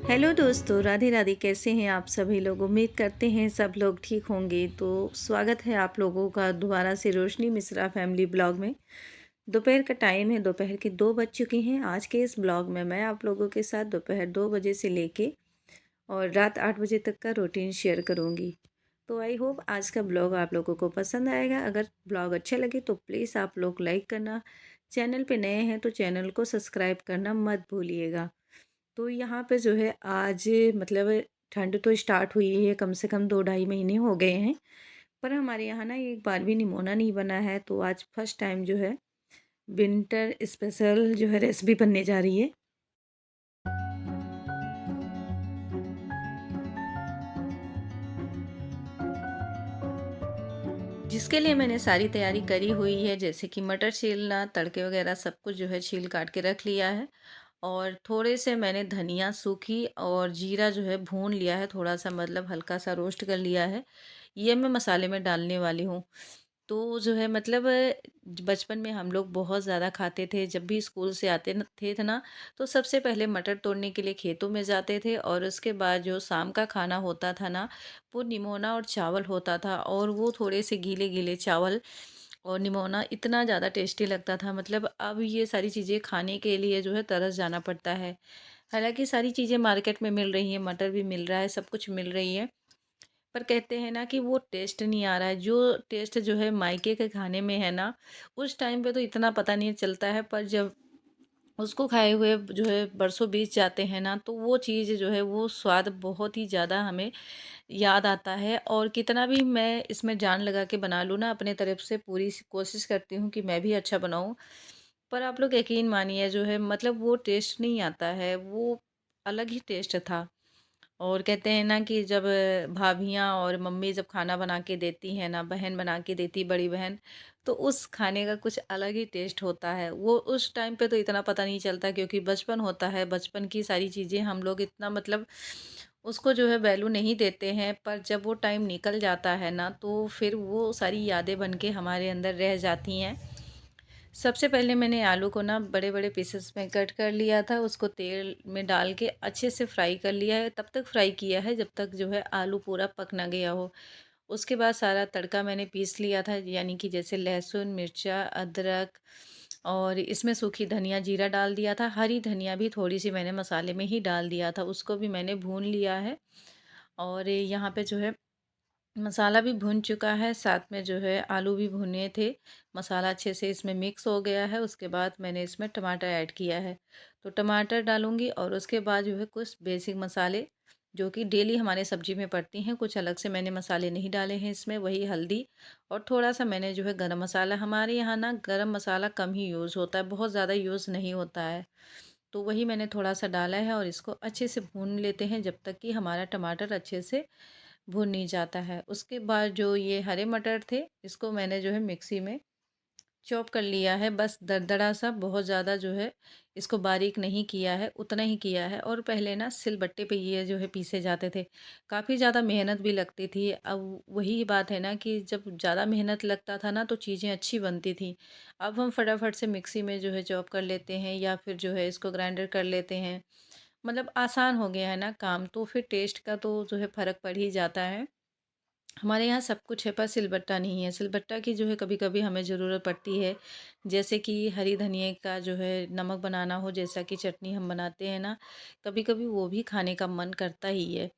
Hello दोस्तों, राधे राधे। कैसे हैं आप सभी लोग? उम्मीद करते हैं सब लोग ठीक होंगे। तो स्वागत है आप लोगों का दोबारा से रोशनी मिश्रा फैमिली ब्लॉग में। दोपहर का टाइम है, दोपहर के 2 बज चुके हैं। आज के इस ब्लॉग में मैं आप लोगों के साथ दोपहर 2 बजे से लेके और रात 8 बजे तक का रूटीन शेयर करूँगी। तो आई होप आज का ब्लॉग आप लोगों को पसंद आएगा। अगर ब्लॉग अच्छा लगे तो प्लीज़ आप लोग लाइक करना, चैनल पे नए हैं तो चैनल को सब्सक्राइब करना मत भूलिएगा। तो यहाँ पे जो है आज मतलब ठंड तो स्टार्ट हुई है, कम से कम 2 ढाई महीने हो गए हैं, पर हमारे यहाँ ना एक बार भी निमोना नहीं बना है। तो आज फर्स्ट टाइम जो है विंटर स्पेशल जो है रेसिपी बनने जा रही है। जिसके लिए मैंने सारी तैयारी करी हुई है, जैसे कि मटर छीलना, तड़के वगैरह सब कुछ जो है छील काट के रख लिया है। और थोड़े से मैंने धनिया सूखी और जीरा जो है भून लिया है, थोड़ा सा मतलब हल्का सा रोस्ट कर लिया है। ये मैं मसाले में डालने वाली हूँ। तो जो है मतलब बचपन में हम लोग बहुत ज़्यादा खाते थे। जब भी स्कूल से आते थे ना, तो सबसे पहले मटर तोड़ने के लिए खेतों में जाते थे और उसके बाद जो शाम का खाना होता था ना, वो निमोना और चावल होता था। और वो थोड़े से गीले गीले चावल और निमोना इतना ज़्यादा टेस्टी लगता था। मतलब अब ये सारी चीज़ें खाने के लिए जो है तरस जाना पड़ता है। हालांकि सारी चीज़ें मार्केट में मिल रही हैं, मटर भी मिल रहा है, सब कुछ मिल रही है, पर कहते हैं ना कि वो टेस्ट नहीं आ रहा है। जो टेस्ट जो है मायके के खाने में है ना, उस टाइम पे तो इतना पता नहीं चलता है, पर जब उसको खाए हुए जो है बरसों बीत जाते हैं ना, तो वो चीज़ जो है वो स्वाद बहुत ही ज़्यादा हमें याद आता है। और कितना भी मैं इसमें जान लगा के बना लूँ ना, अपने तरफ से पूरी कोशिश करती हूँ कि मैं भी अच्छा बनाऊँ, पर आप लोग यकीन मानिए जो है मतलब वो टेस्ट नहीं आता है। वो अलग ही टेस्ट था। और कहते हैं ना कि जब भाभियाँ और मम्मी जब खाना बना के देती हैं ना, बहन बना के देती, बड़ी बहन, तो उस खाने का कुछ अलग ही टेस्ट होता है। वो उस टाइम पे तो इतना पता नहीं चलता, क्योंकि बचपन होता है, बचपन की सारी चीज़ें हम लोग इतना मतलब उसको जो है वैल्यू नहीं देते हैं। पर जब वो टाइम निकल जाता है ना, तो फिर वो सारी यादें बन के हमारे अंदर रह जाती हैं। सबसे पहले मैंने आलू को ना बड़े बड़े पीसेस में कट कर लिया था, उसको तेल में डाल के अच्छे से फ्राई कर लिया है। तब तक फ्राई किया है जब तक जो है आलू पूरा पक ना गया हो। उसके बाद सारा तड़का मैंने पीस लिया था, यानी कि जैसे लहसुन, मिर्चा, अदरक, और इसमें सूखी धनिया, जीरा डाल दिया था। हरी धनिया भी थोड़ी सी मैंने मसाले में ही डाल दिया था, उसको भी मैंने भून लिया है। और यहाँ पे जो है मसाला भी भुन चुका है, साथ में जो है आलू भी भुने थे। मसाला अच्छे से इसमें मिक्स हो गया है। उसके बाद मैंने इसमें टमाटर ऐड किया है। तो टमाटर डालूंगी और उसके बाद जो है कुछ बेसिक मसाले जो कि डेली हमारे सब्जी में पड़ती हैं, कुछ अलग से मैंने मसाले नहीं डाले हैं इसमें। वही हल्दी और थोड़ा सा मैंने जो है गरम मसाला, हमारे यहाँ ना गरम मसाला कम ही यूज़ होता है, बहुत ज़्यादा यूज़ नहीं होता है, तो वही मैंने थोड़ा सा डाला है। और इसको अच्छे से भून लेते हैं जब तक कि हमारा टमाटर अच्छे से भुन नहीं जाता है। उसके बाद जो ये हरे मटर थे, इसको मैंने जो है मिक्सी में चॉप कर लिया है, बस दरदरा सा, बहुत ज़्यादा जो है इसको बारीक नहीं किया है, उतना ही किया है। और पहले ना सिलबट्टे पे ये जो है पीसे जाते थे, काफ़ी ज़्यादा मेहनत भी लगती थी। अब वही बात है ना कि जब ज़्यादा मेहनत लगता था ना, तो चीज़ें अच्छी बनती थी। अब हम फटाफट से मिक्सी में जो है चॉप कर लेते हैं, या फिर जो है इसको ग्राइंडर कर लेते हैं। मतलब आसान हो गया है ना काम, तो फिर टेस्ट का तो जो है फ़र्क पड़ ही जाता है। हमारे यहाँ सब कुछ है, पर सिलबट्टा नहीं है। सिलबट्टा की जो है कभी कभी हमें ज़रूरत पड़ती है, जैसे कि हरी धनिया का जो है नमक बनाना हो, जैसा कि चटनी हम बनाते हैं ना, कभी कभी वो भी खाने का मन करता ही है।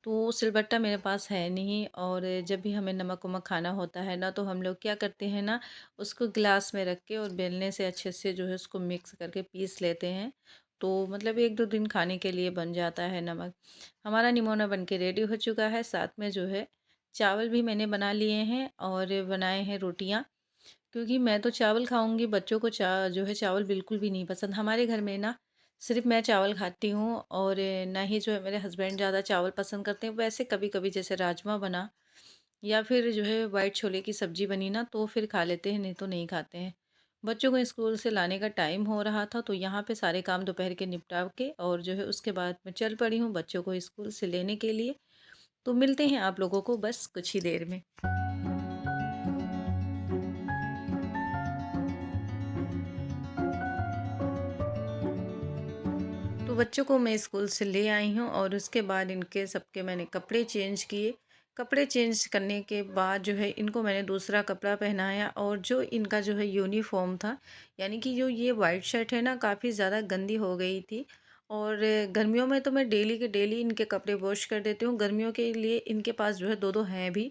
तो सिलबट्टा मेरे पास है नहीं। और जब भी हमें नमक वमक खाना होता है ना, तो हम लोग क्या करते हैं ना, उसको गिलास में रख के और बेलने से अच्छे से जो है उसको मिक्स करके पीस लेते हैं। तो मतलब एक दो दिन खाने के लिए बन जाता है नमक। हमारा निमोना बन के रेडी हो चुका है। साथ में जो है चावल भी मैंने बना लिए हैं और बनाए हैं रोटियां, क्योंकि मैं तो चावल खाऊंगी, बच्चों को जो है चावल बिल्कुल भी नहीं पसंद। हमारे घर में ना सिर्फ मैं चावल खाती हूँ, और ना ही जो है मेरे हस्बैंड ज़्यादा चावल पसंद करते हैं। वैसे कभी कभी जैसे राजमा बना या फिर जो है वाइट छोले की सब्जी बनी ना, तो फिर खा लेते हैं, नहीं तो नहीं खाते हैं। बच्चों को स्कूल से लाने का टाइम हो रहा था, तो यहाँ पे सारे काम दोपहर के निपटा के और जो है उसके बाद मैं चल पड़ी हूँ बच्चों को स्कूल से लेने के लिए। तो मिलते हैं आप लोगों को बस कुछ ही देर में। तो बच्चों को मैं स्कूल से ले आई हूँ और उसके बाद इनके सबके मैंने कपड़े चेंज किए। कपड़े चेंज करने के बाद जो है इनको मैंने दूसरा कपड़ा पहनाया और जो इनका जो है यूनिफ़ॉर्म था, यानी कि जो ये वाइट शर्ट है ना काफ़ी ज़्यादा गंदी हो गई थी। और गर्मियों में तो मैं डेली के डेली इनके कपड़े वॉश कर देती हूँ। गर्मियों के लिए इनके पास जो है 2-2 हैं भी।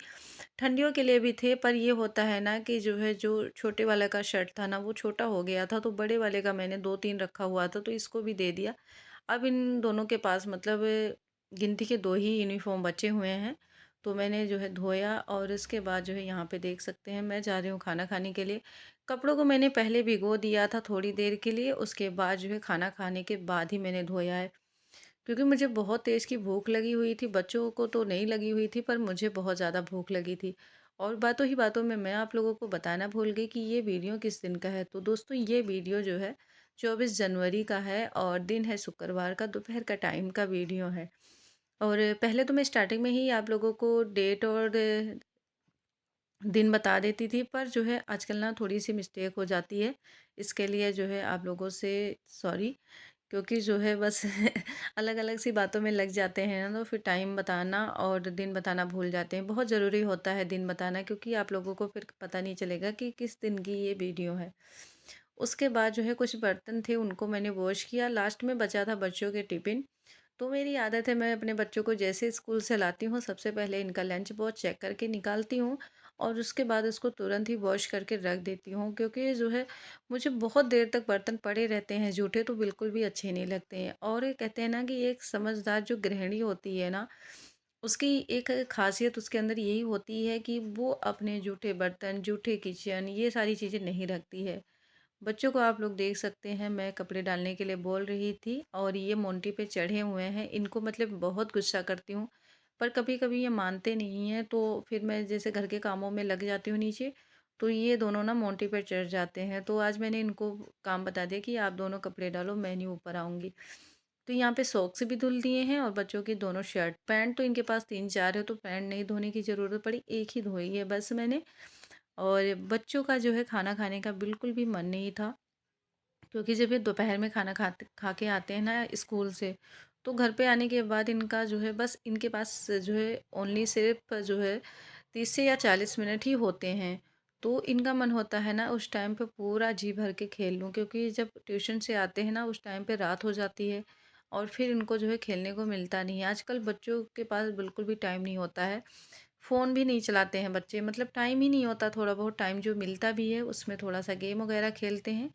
ठंडियों के लिए भी थे, पर ये होता है ना कि जो है जो छोटे वाले का शर्ट था ना वो छोटा हो गया था, तो बड़े वाले का मैंने 2-3 रखा हुआ था तो इसको भी दे दिया। अब इन दोनों के पास मतलब गिनती के 2 ही यूनिफ़ॉर्म बचे हुए हैं। तो मैंने जो है धोया और उसके बाद जो है यहाँ पे देख सकते हैं मैं जा रही हूँ खाना खाने के लिए। कपड़ों को मैंने पहले भिगो दिया था थोड़ी देर के लिए, उसके बाद जो है खाना खाने के बाद ही मैंने धोया है। क्योंकि मुझे बहुत तेज़ की भूख लगी हुई थी, बच्चों को तो नहीं लगी हुई थी पर मुझे बहुत ज़्यादा भूख लगी थी। और बातों ही बातों में मैं आप लोगों को बताना भूल गई कि ये वीडियो किस दिन का है। तो दोस्तों ये वीडियो जो है 24 जनवरी का है और दिन है शुक्रवार का, दोपहर का टाइम का वीडियो है। और पहले तो मैं स्टार्टिंग में ही आप लोगों को डेट और दिन बता देती थी, पर जो है आजकल ना थोड़ी-सी मिस्टेक हो जाती है। इसके लिए जो है आप लोगों से सॉरी, क्योंकि जो है बस अलग-अलग सी बातों में लग जाते हैं ना, तो फिर टाइम बताना और दिन बताना भूल जाते हैं। बहुत ज़रूरी होता है दिन बताना, क्योंकि आप लोगों को फिर पता नहीं चलेगा कि किस दिन की ये वीडियो है। उसके बाद जो है कुछ बर्तन थे उनको मैंने वॉश किया। लास्ट में बचा था बच्चों के टिफ़िन। तो मेरी आदत है मैं अपने बच्चों को जैसे स्कूल से लाती हूँ सबसे पहले इनका लंच बॉक्स चेक करके निकालती हूँ और उसके बाद उसको तुरंत ही वॉश करके रख देती हूँ, क्योंकि जो है मुझे बहुत देर तक बर्तन पड़े रहते हैं जूठे तो बिल्कुल भी अच्छे नहीं लगते हैं। और ये कहते हैं ना कि एक समझदार जो गृहिणी होती है ना, उसकी एक खासियत उसके अंदर यही होती है कि वो अपने जूठे बर्तन, जूठे किचन ये सारी चीज़ें नहीं रखती है। बच्चों को आप लोग देख सकते हैं मैं कपड़े डालने के लिए बोल रही थी और ये मोंटी पे चढ़े हुए हैं। इनको मतलब बहुत गुस्सा करती हूँ, पर कभी-कभी ये मानते नहीं हैं, तो फिर मैं जैसे घर के कामों में लग जाती हूँ नीचे, तो ये दोनों ना मोंटी पे चढ़ जाते हैं। तो आज मैंने इनको काम बता दिया कि आप दोनों कपड़े डालो, मैं नहीं ऊपर आऊँगी। तो यहाँ पे सॉक्स भी धुल दिए हैं और बच्चों की दोनों शर्ट। पैंट तो इनके पास 3-4 है तो पैंट नहीं धोने की ज़रूरत पड़ी, एक ही धोई है बस मैंने। और बच्चों का जो है खाना खाने का बिल्कुल भी मन नहीं था, क्योंकि जब ये दोपहर में खाना खाते खा के आते हैं ना स्कूल से, तो घर पे आने के बाद इनका जो है बस इनके पास जो है ओनली सिर्फ जो है 30 से या 40 मिनट ही होते हैं। तो इनका मन होता है ना उस टाइम पे पूरा जी भर के खेल लूँ, क्योंकि जब ट्यूशन से आते हैं ना उस टाइम पे रात हो जाती है और फिर इनको जो है खेलने को मिलता नहीं है। आजकल बच्चों के पास बिल्कुल भी टाइम नहीं होता है। फ़ोन भी नहीं चलाते हैं बच्चे, मतलब टाइम ही नहीं होता। थोड़ा बहुत टाइम जो मिलता भी है उसमें थोड़ा-सा गेम वगैरह खेलते हैं।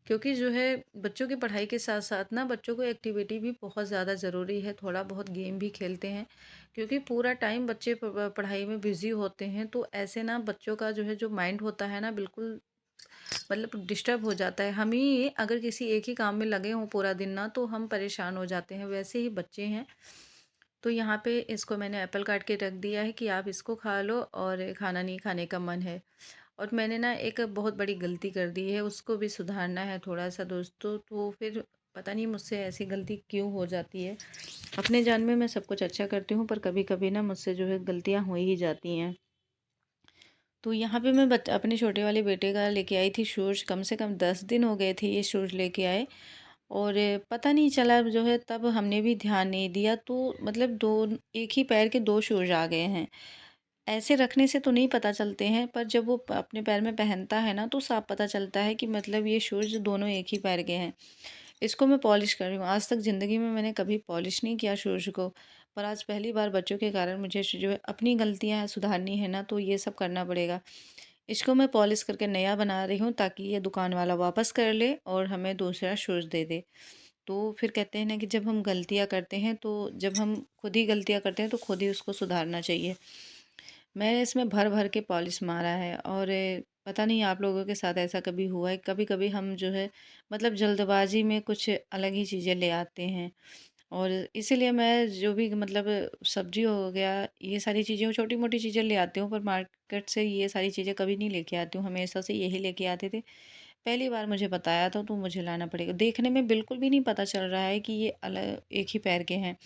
क्योंकि जो है बच्चों की पढ़ाई के साथ-साथ ना बच्चों को एक्टिविटी भी बहुत ज़्यादा ज़रूरी है, थोड़ा बहुत गेम भी खेलते हैं। क्योंकि पूरा टाइम बच्चे पढ़ाई में बिज़ी होते हैं, तो ऐसे ना बच्चों का जो है जो माइंड होता है ना बिल्कुल मतलब डिस्टर्ब हो जाता है। हम ही अगर किसी एक ही काम में लगे हों पूरा दिन ना तो हम परेशान हो जाते हैं, वैसे ही बच्चे हैं। तो यहाँ पे इसको मैंने एप्पल काट के रख दिया है कि आप इसको खा लो और खाना नहीं खाने का मन है। और मैंने ना एक बहुत बड़ी गलती कर दी है, उसको भी सुधारना है थोड़ा-सा दोस्तों, तो फिर पता नहीं मुझसे ऐसी गलती क्यों हो जाती है। अपने जान में मैं सब कुछ अच्छा करती हूँ, पर कभी-कभी ना मुझसे जो है गलतियाँ हो ही जाती हैं। तो यहाँ पे मैं अपने छोटे वाले बेटे का लेके आई थी शूज़, कम से कम 10 दिन हो गए थे ये शूज़ लेके आए और पता नहीं चला जो है तब हमने भी ध्यान नहीं दिया, तो मतलब 2 एक ही पैर के 2 शूज़ आ गए हैं। ऐसे रखने से तो नहीं पता चलते हैं, पर जब वो अपने पैर में पहनता है ना तो साफ पता चलता है कि मतलब ये शूज़ दोनों एक ही पैर के हैं। इसको मैं पॉलिश कर रही हूँ। आज तक ज़िंदगी में मैंने कभी पॉलिश नहीं किया शूज़ को, पर आज पहली बार बच्चों के कारण मुझे जो है अपनी गलतियाँ सुधारनी है ना, तो ये सब करना पड़ेगा। इसको मैं पॉलिश करके नया बना रही हूँ ताकि ये दुकान वाला वापस कर ले और हमें दूसरा शूज़ दे दे। तो फिर कहते हैं ना कि जब हम गलतियाँ करते हैं तो जब हम खुद ही गलतियाँ करते हैं तो खुद ही उसको सुधारना चाहिए। मैंने इसमें भर-भर के पॉलिश मारा है और पता नहीं आप लोगों के साथ ऐसा कभी हुआ है? कभी-कभी हम जो है मतलब जल्दबाज़ी में कुछ अलग ही चीज़ें ले आते हैं और इसीलिए मैं जो भी मतलब सब्ज़ी हो गया, ये सारी चीज़ें छोटी-मोटी चीज़ें ले आती हूँ, पर मार्केट से ये सारी चीज़ें कभी नहीं लेके आती हूँ, हमेशा से यही लेके आते थे। पहली बार मुझे बताया था तो मुझे लाना पड़ेगा। देखने में बिल्कुल भी नहीं पता चल रहा है कि ये एक ही पैर के हैं।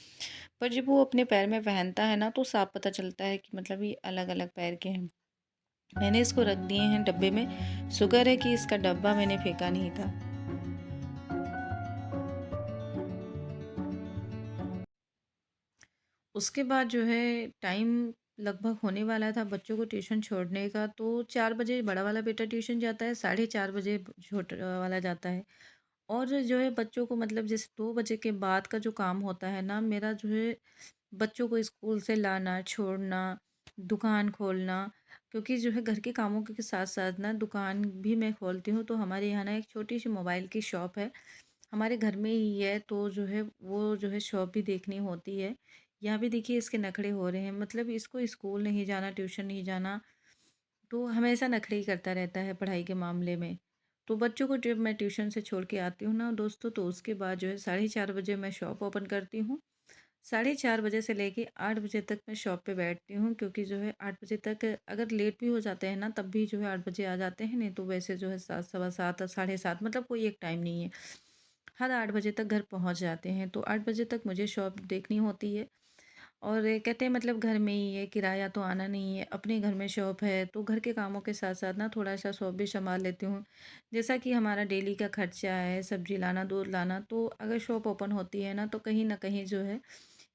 पर जब वो अपने पैर में पहनता है ना तो साफ पता चलता है कि मतलब ये अलग-अलग पैर के हैं। मैंने इसको रख दिए हैं डब्बे में। शुक्र है कि इसका डब्बा मैंने फेंका नहीं था। उसके बाद जो है टाइम लगभग होने वाला था बच्चों को ट्यूशन छोड़ने का, तो 4 बजे बड़ा वाला बेटा ट्यूशन जाता है, साढ़े 4 बजे छोटा वाला जाता है। और जो है बच्चों को मतलब जैसे 2 बजे के बाद का जो काम होता है ना, मेरा जो है बच्चों को स्कूल से लाना, छोड़ना, दुकान खोलना, क्योंकि जो है घर के कामों के साथ-साथ ना दुकान भी मैं खोलती हूँ। तो हमारे यहाँ ना एक छोटी-सी मोबाइल की शॉप है, हमारे घर में ही है, तो जो है वो जो है शॉप भी देखनी होती है। यहाँ भी देखिए इसके नखरे हो रहे हैं, मतलब इसको स्कूल नहीं जाना, ट्यूशन नहीं जाना, तो हमेशा नखरे ही करता रहता है पढ़ाई के मामले में। तो बच्चों को जब मैं ट्यूशन से छोड़ के आती हूँ ना दोस्तों, तो उसके बाद जो है साढ़े 4 बजे मैं शॉप ओपन करती हूँ। साढ़े 4 बजे से लेके 8 बजे तक मैं शॉप पे बैठती हूँ, क्योंकि जो है 8 बजे तक अगर लेट भी हो जाते हैं ना, तब भी जो है 8 बजे आ जाते हैं, नहीं तो वैसे जो है 7 सवा 7 और साढ़े 7, मतलब कोई एक टाइम नहीं है। हर 8 बजे तक घर पहुँच जाते हैं, तो 8 बजे तक मुझे शॉप देखनी होती है। और ये कहते हैं मतलब घर में ही है, किराया तो आना नहीं है, अपने घर में शॉप है, तो घर के कामों के साथ-साथ ना थोड़ा-सा शॉप भी सँभाल लेती हूँ। जैसा कि हमारा डेली का खर्चा है, सब्ज़ी लाना, दूध लाना, तो अगर शॉप ओपन होती है ना, तो कहीं न कहीं जो है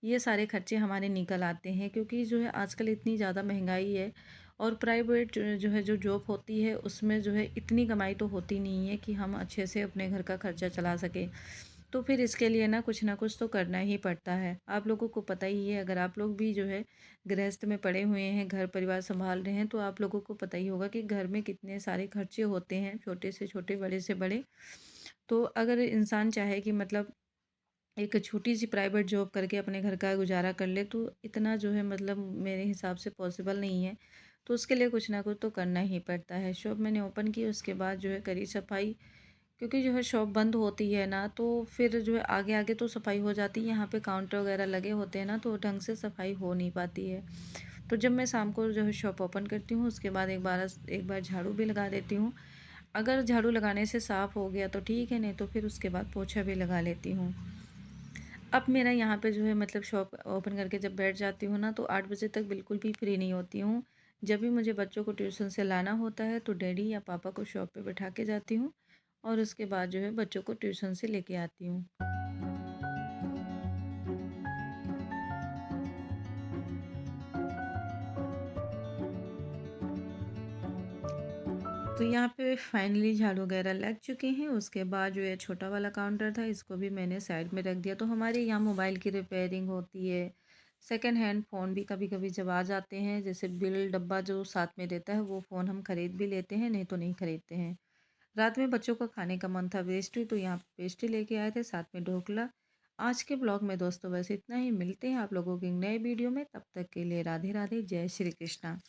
ये सारे खर्चे हमारे निकल आते हैं, क्योंकि जो है आजकल इतनी ज़्यादा महँगाई है, और प्राइवेट जो है जो जॉब होती है उसमें जो है इतनी कमाई तो होती नहीं है कि हम अच्छे से अपने घर का खर्चा चला सकें। तो फिर इसके लिए ना कुछ तो करना ही पड़ता है। आप लोगों को पता ही है, अगर आप लोग भी जो है गृहस्थ में पड़े हुए हैं, घर परिवार सँभाल रहे हैं, तो आप लोगों को पता ही होगा कि घर में कितने सारे खर्चे होते हैं, छोटे से छोटे, बड़े से बड़े। तो अगर इंसान चाहे कि मतलब एक छोटी-सी प्राइवेट जॉब करके अपने घर का गुज़ारा कर ले, तो इतना जो है मतलब मेरे हिसाब से पॉसिबल नहीं है। तो उसके लिए कुछ ना कुछ तो करना ही पड़ता है। शॉप मैंने ओपन की, उसके बाद जो है करी सफाई, क्योंकि जो है शॉप बंद होती है ना, तो फिर जो है आगे-आगे तो सफाई हो जाती है, यहाँ पे काउंटर वगैरह लगे होते हैं ना, तो ढंग से सफाई हो नहीं पाती है। तो जब मैं शाम को जो है शॉप ओपन करती हूँ, उसके बाद एक बार झाड़ू भी लगा देती हूँ। अगर झाड़ू लगाने से साफ़ हो गया तो ठीक है, नहीं तो फिर उसके बाद पोछा भी लगा लेती हूँ। अब मेरा यहाँ पे जो है मतलब शॉप ओपन करके जब बैठ जाती हूँ ना, तो 8 बजे तक बिल्कुल भी फ्री नहीं होती हूँ। जब भी मुझे बच्चों को ट्यूशन से लाना होता है, तो डैडी या पापा को शॉप पे बैठा के जाती हूँ, और उसके बाद जो है बच्चों को ट्यूशन से लेके आती हूँ। तो यहाँ पे फाइनली झाड़ू वगैरह लग चुके हैं। उसके बाद जो ये छोटा वाला काउंटर था, इसको भी मैंने साइड में रख दिया। तो हमारे यहाँ मोबाइल की रिपेयरिंग होती है, सेकंड हैंड फ़ोन भी कभी-कभी जब आ जाते हैं, जैसे बिल डब्बा जो साथ में देता है, वो फ़ोन हम खरीद भी लेते हैं, नहीं तो नहीं खरीदते हैं। रात में बच्चों को खाने का मन था पेस्ट्री, तो यहाँ पेस्ट्री लेके आए थे, साथ में ढोकला। आज के ब्लॉग में दोस्तों बस इतना ही। मिलते हैं आप लोगों की नए वीडियो में, तब तक के लिए राधे राधे, जय श्री कृष्णा।